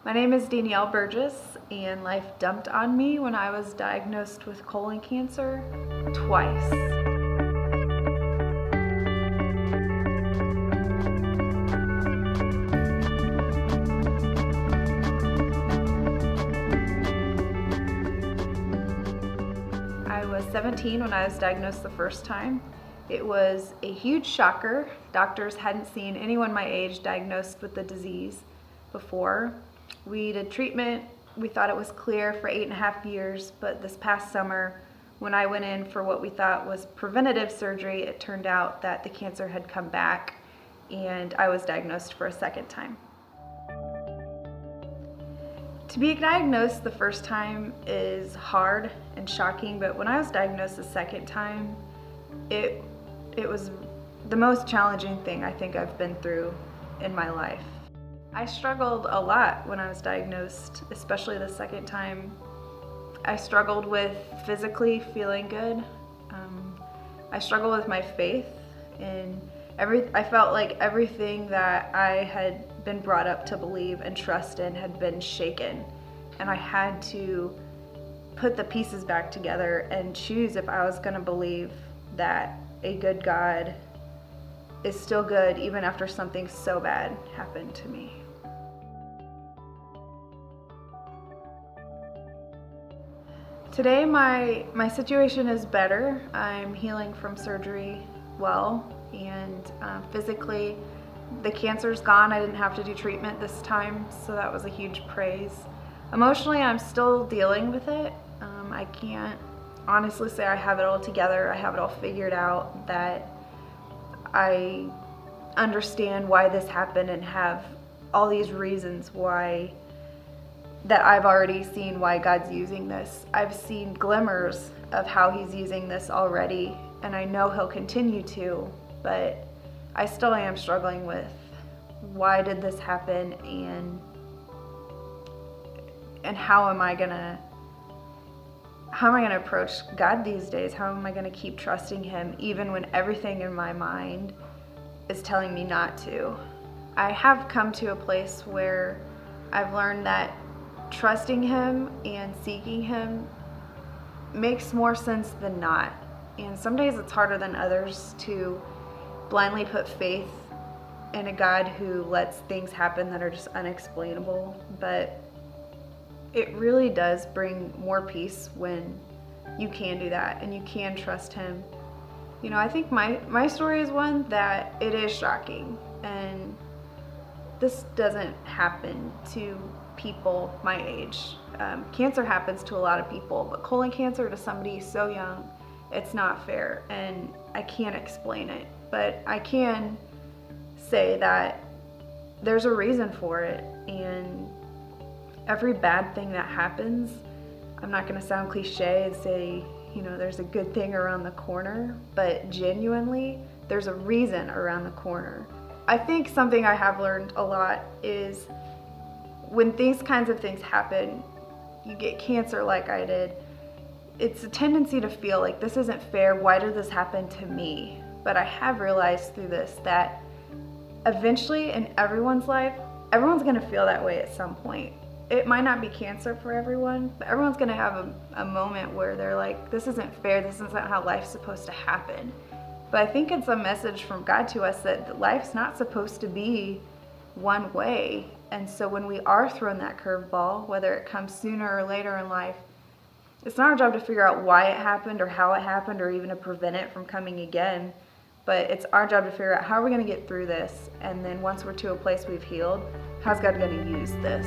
My name is Danielle Burgess, and life dumped on me when I was diagnosed with colon cancer twice. I was 17 when I was diagnosed the first time. It was a huge shocker. Doctors hadn't seen anyone my age diagnosed with the disease before. We did treatment. We thought it was clear for 8.5 years, but this past summer, when I went in for what we thought was preventative surgery, it turned out that the cancer had come back and I was diagnosed for a second time. To be diagnosed the first time is hard and shocking, but when I was diagnosed the second time, it was the most challenging thing I think I've been through in my life. I struggled a lot when I was diagnosed, especially the second time. I struggled with physically feeling good. I struggled with my faith, and I felt like everything that I had been brought up to believe and trust in had been shaken, and I had to put the pieces back together and choose if I was going to believe that a good God is still good even after something so bad happened to me. Today my situation is better. I'm healing from surgery well, and physically the cancer's gone. I didn't have to do treatment this time, so that was a huge praise. Emotionally, I'm still dealing with it. I can't honestly say I have it all together. I have it all figured out, that I understand why this happened and have all these reasons why, that I've already seen why God's using this. I've seen glimmers of how He's using this already, and I know He'll continue to, but I still am struggling with why did this happen, and how am I gonna approach God these days? How am I gonna keep trusting Him even when everything in my mind is telling me not to? I have come to a place where I've learned that trusting Him and seeking Him makes more sense than not. And some days it's harder than others to blindly put faith in a God who lets things happen that are just unexplainable, but it really does bring more peace when you can do that and you can trust Him. You know, I think my story is one that it is shocking, and this doesn't happen to people my age. Cancer happens to a lot of people, but colon cancer to somebody so young, it's not fair, and I can't explain it, but I can say that there's a reason for it, and every bad thing that happens, I'm not going to sound cliche and say, you know, there's a good thing around the corner, but genuinely, there's a reason around the corner. I think something I have learned a lot is when these kinds of things happen, you get cancer like I did, it's a tendency to feel like this isn't fair, why did this happen to me? But I have realized through this that eventually in everyone's life, everyone's going to feel that way at some point. It might not be cancer for everyone, but everyone's going to have a moment where they're like, this isn't fair, this isn't how life's supposed to happen. But I think it's a message from God to us that life's not supposed to be one way. And so when we are thrown that curveball, whether it comes sooner or later in life, it's not our job to figure out why it happened or how it happened or even to prevent it from coming again. But it's our job to figure out how are we going to get through this. And then once we're to a place we've healed, how's God going to use this?